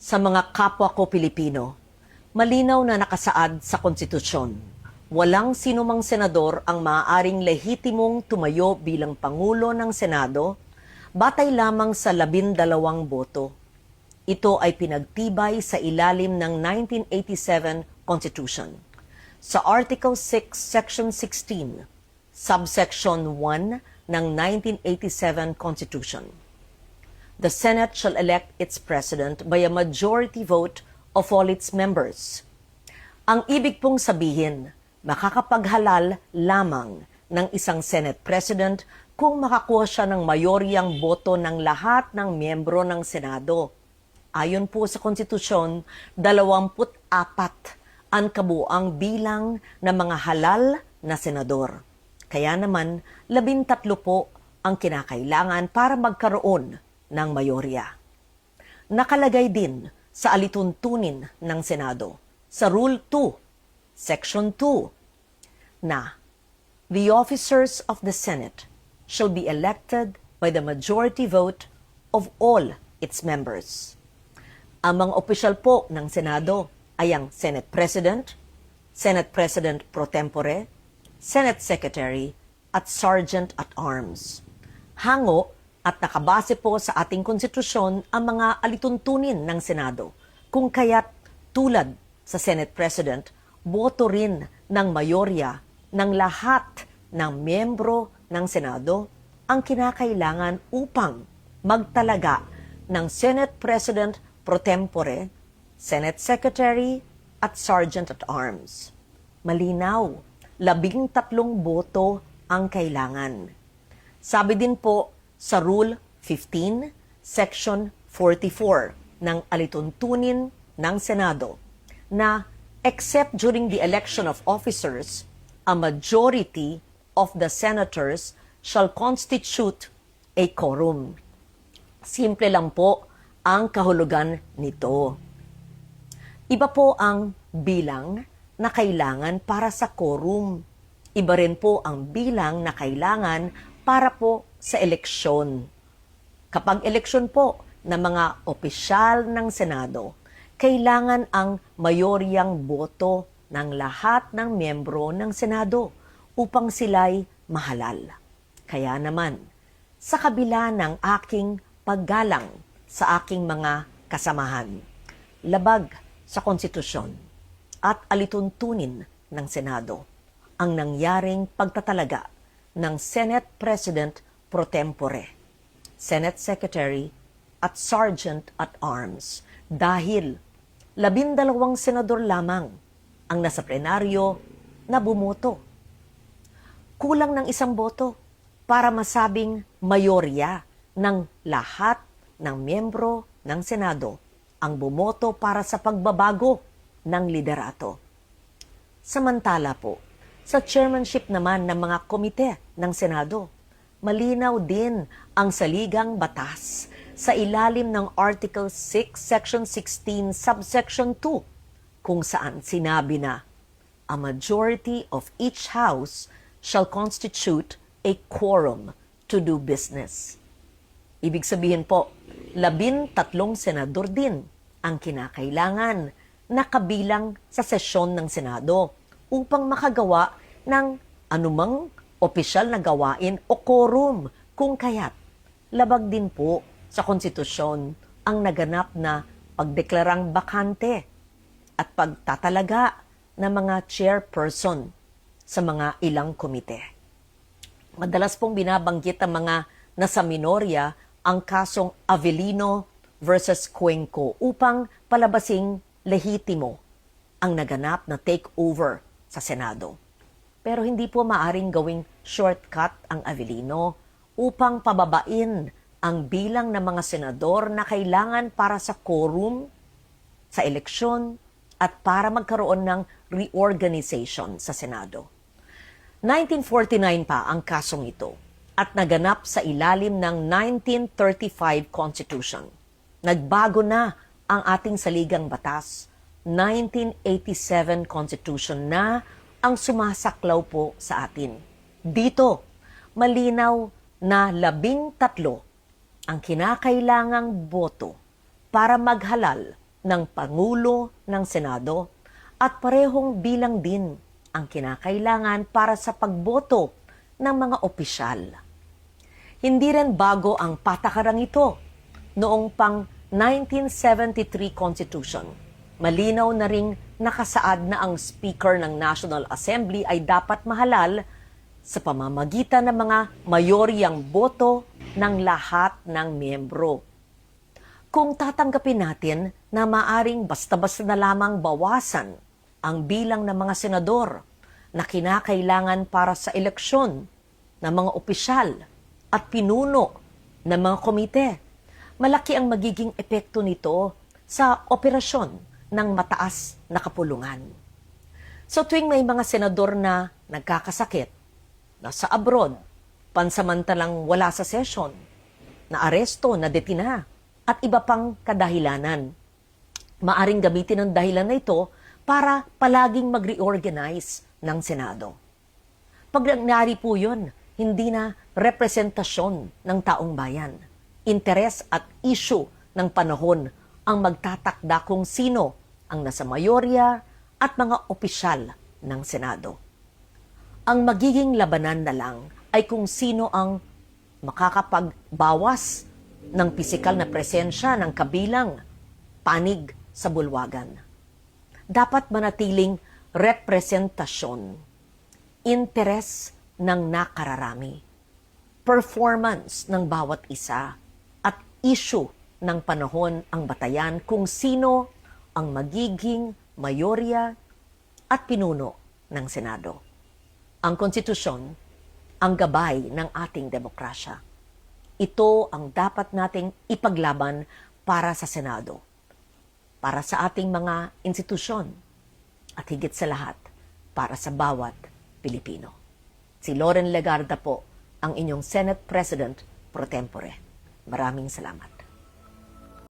Sa mga kapwa ko Pilipino, malinaw na nakasaad sa konstitusyon. Walang sinumang senador ang maaaring lehitimong tumayo bilang Pangulo ng Senado batay lamang sa 12 boto. Ito ay pinagtibay sa ilalim ng 1987 Constitution. Sa Article 6, Section 16, Subsection 1 ng 1987 Constitution. The Senate shall elect its president by a majority vote of all its members. Ang ibig pong sabihin, makakapaghalal lamang ng isang Senate President kung makakuha siya ng mayoryang boto ng lahat ng miyembro ng Senado. Ayon po sa konstitusyon, 24 ang kabuuang bilang ng mga halal na senador. Kaya naman, 13 po ang kinakailangan para magkaroon ng mayorya. Nakalagay din sa alituntunin ng Senado, sa Rule 2, Section 2, na the officers of the Senate shall be elected by the majority vote of all its members. Ang mga opisyal po ng Senado ay ang Senate President, Senate President pro tempore, Senate Secretary, at Sergeant at Arms. Hango at nakabase po sa ating konstitusyon ang mga alituntunin ng Senado, kung kaya't tulad sa Senate President, boto rin ng mayorya ng lahat ng miyembro ng Senado ang kinakailangan upang magtalaga ng Senate President pro tempore, Senate Secretary, at Sergeant at Arms. Malinaw, 13 boto ang kailangan. Sabi din po sa Rule 15, Section 44 ng alituntunin ng Senado na except during the election of officers, a majority of the senators shall constitute a quorum. Simple lang po ang kahulugan nito. Iba po ang bilang na kailangan para sa quorum. Iba rin po ang bilang na kailangan para po sa eleksyon. Kapag eleksyon po ng mga opisyal ng Senado, kailangan ang mayoryang boto ng lahat ng miyembro ng Senado upang sila'y mahalal. Kaya naman, sa kabila ng aking paggalang sa aking mga kasamahan, labag sa konstitusyon at alituntunin ng Senado ang nangyaring pagtatalaga ng Senate President pro tempore, Senate Secretary, at Sergeant at Arms dahil 12 senador lamang ang nasa plenaryo na bumoto. Kulang ng isang boto para masabing mayorya ng lahat ng miyembro ng Senado ang bumoto para sa pagbabago ng liderato. Samantala po, sa chairmanship naman ng mga komite ng Senado, malinaw din ang saligang batas sa ilalim ng Article 6, Section 16, Subsection 2, kung saan sinabi na, a majority of each house shall constitute a quorum to do business. Ibig sabihin po, 13 senador din ang kinakailangan na kabilang sa sesyon ng Senado upang makagawa ng anumang opisyal na gawain o quorum, kung kaya't labag din po sa konstitusyon ang naganap na pagdeklarang bakante at pagtatalaga ng mga chairperson sa mga ilang komite. Madalas pong binabanggit ang mga nasa minorya ang kasong Avellino versus Cuenco upang palabasing lehitimo ang naganap na takeover sa Senado. Pero hindi po maaring gawing shortcut ang Avellino upang pababain ang bilang ng mga senador na kailangan para sa quorum, sa eleksyon, at para magkaroon ng reorganization sa Senado. 1949 pa ang kasong ito at naganap sa ilalim ng 1935 Constitution. Nagbago na ang ating saligang batas, 1987 Constitution na ang sumasaklaw po sa atin. Dito, malinaw na 13 ang kinakailangang boto para maghalal ng Pangulo ng Senado at parehong bilang din ang kinakailangan para sa pagboto ng mga opisyal. Hindi rin bago ang patakarang ito noong pang 1973 Constitution. Malinaw na ring nakasaad na ang Speaker ng National Assembly ay dapat mahalal sa pamamagitan ng mga mayoryang boto ng lahat ng miyembro. Kung tatanggapin natin na maaring basta-basta na lamang bawasan ang bilang ng mga senador na kinakailangan para sa eleksyon ng mga opisyal at pinuno ng mga komite, malaki ang magiging epekto nito sa operasyon ng mataas na kapulungan. So tuwing may mga senador na nagkakasakit, nasa abroad, pansamantalang wala sa session, na aresto, na detina, at iba pang kadahilanan, maaring gamitin ang dahilan na ito para palaging mag-reorganize ng Senado. Pag nangyari po yun, hindi na representasyon ng taong bayan. Interes at issue ng panahon ang magtatakda kung sino ang nasa mayorya at mga opisyal ng Senado. Ang magiging labanan na lang ay kung sino ang makakapagbawas ng pisikal na presensya ng kabilang panig sa bulwagan. Dapat manatiling representasyon, interes ng nakararami, performance ng bawat isa, at issue ng panahon ang batayan kung sino ang magiging mayorya at pinuno ng Senado. Ang konstitusyon, ang gabay ng ating demokrasya. Ito ang dapat nating ipaglaban para sa Senado, para sa ating mga institusyon, at higit sa lahat, para sa bawat Pilipino. Si Loren Legarda po, ang inyong Senate President pro tempore. Maraming salamat.